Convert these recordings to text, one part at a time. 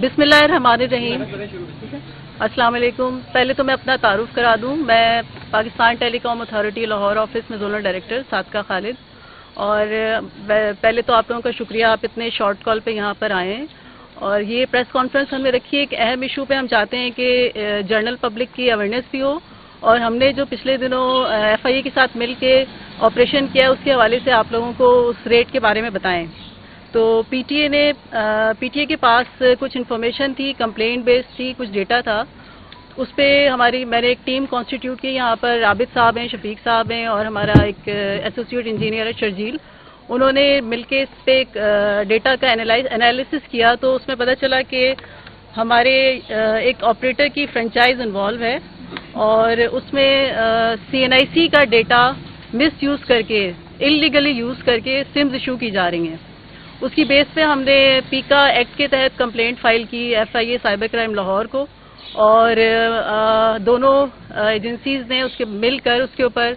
बिस्मिल्लाहिर्रहमानिर्रहीम। अस्सलाम वालेकुम। पहले तो मैं अपना तारुफ करा दूं। मैं Pakistan telecom authority Lahore office में जोनल डायरेक्टर सादका खालिद। और पहले तो आप लोगों का शुक्रिया, आप इतने शॉर्ट कॉल पे यहाँ पर आए हैं। और ये प्रेस कॉन्फ्रेंस हमने रखी है एक अहम इशू पे। हम चाहते हैं कि जनरल पब्लिक की अवेयरनेस भी हो, और हमने जो पिछले दिनों FIA के साथ मिल के ऑपरेशन किया उसके हवाले से आप लोगों को उस रेट के बारे में बताएं। तो PTA के पास कुछ इन्फॉर्मेशन थी, कंप्लेंट बेस्ड थी, कुछ डेटा था। उस पर मैंने एक टीम कॉन्स्टिट्यूट की। यहाँ पर आबिद साहब हैं, शफीक साहब हैं, और हमारा एक एसोसिएट इंजीनियर है शर्जील। उन्होंने मिलके इस पे एक डेटा का एनालिसिस किया। तो उसमें पता चला कि हमारे एक ऑपरेटर की फ्रेंचाइज इन्वॉल्व है, और उसमें CNIC का डेटा मिस यूज़ करके, इलीगली यूज़ करके सिम्स इशू की जा रही हैं। उसकी बेस पे हमने पीका एक्ट के तहत कंप्लेंट फाइल की FIA साइबर क्राइम लाहौर को, और दोनों एजेंसीज ने उसके मिलकर उसके ऊपर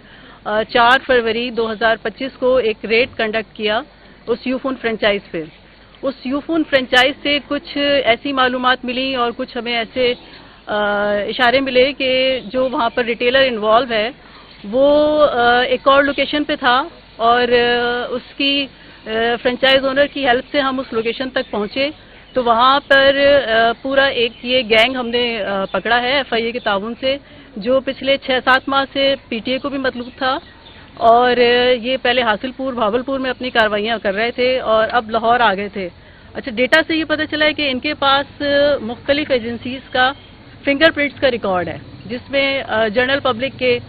4 फरवरी 2025 को एक रेड कंडक्ट किया उस यूफोन फ्रेंचाइज पे। उस यूफोन फ्रेंचाइज से कुछ ऐसी मालूमात मिली और कुछ हमें ऐसे इशारे मिले कि जो वहाँ पर रिटेलर इन्वॉल्व है वो एक और लोकेशन पे था, और उसकी फ्रेंचाइज ओनर की हेल्प से हम उस लोकेशन तक पहुंचे। तो वहाँ पर पूरा एक ये गैंग हमने पकड़ा है FIA के ताउन से, जो पिछले 6-7 माह से PTA को भी मतलूब था, और ये पहले हासिलपुर भावलपुर में अपनी कार्रवाइयाँ कर रहे थे और अब लाहौर आ गए थे। अच्छा, डेटा से ये पता चला है कि इनके पास मुख्तलिफ एजेंसीज का फिंगरप्रिंट्स का रिकॉर्ड है, जिसमें जनरल पब्लिक के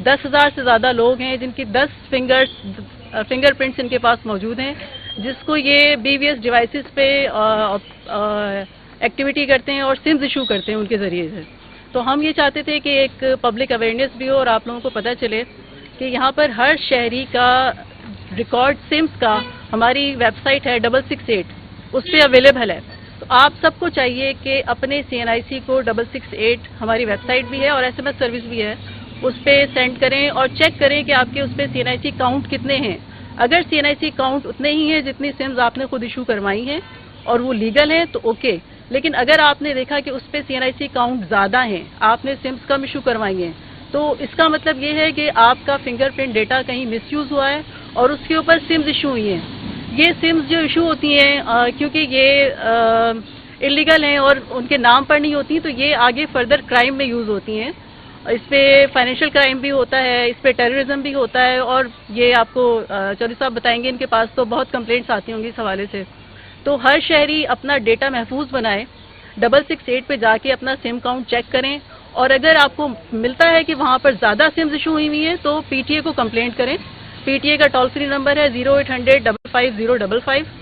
10,000 से ज़्यादा लोग हैं जिनकी 10 फिंगरप्रिंट्स इनके पास मौजूद हैं, जिसको ये BVS डिवाइसेस पे एक्टिविटी करते हैं और सिम्स इशू करते हैं उनके ज़रिए से। तो हम ये चाहते थे कि एक पब्लिक अवेयरनेस भी हो और आप लोगों को पता चले कि यहाँ पर हर शहरी का रिकॉर्ड सिम्स का हमारी वेबसाइट है 668, उस पर अवेलेबल है। तो आप सबको चाहिए कि अपने CNIC को 668 हमारी वेबसाइट भी है और SMS सर्विस भी है, उस पर सेंड करें और चेक करें कि आपके उस पर CNIC काउंट कितने हैं। अगर CNIC काउंट उतने ही हैं जितनी सिम्स आपने खुद इशू करवाई हैं और वो लीगल हैं तो ओके। लेकिन अगर आपने देखा कि उस पर CNIC काउंट ज़्यादा हैं, आपने सिम्स कम इशू करवाई हैं, तो इसका मतलब ये है कि आपका फिंगरप्रिंट डेटा कहीं मिसयूज़ हुआ है और उसके ऊपर सिम्स इशू हुई हैं। ये सिम्स जो इशू होती हैं क्योंकि ये इलीगल हैं और उनके नाम पर नहीं होती, तो ये आगे फर्दर क्राइम में यूज़ होती हैं। इस पे फाइनेंशियल क्राइम भी होता है, इस पे टेररिज्म भी होता है, और ये आपको चौधरी साहब बताएंगे, इनके पास तो बहुत कंप्लेंट्स आती होंगी इस हवाले से। तो हर शहरी अपना डेटा महफूज बनाए, 668 पे जाके अपना सिम काउंट चेक करें, और अगर आपको मिलता है कि वहाँ पर ज़्यादा सिम्स इशू हुई हुई हैं तो PTA को कंप्लेंट करें। PTA का टोल फ्री नंबर है 0800 55055।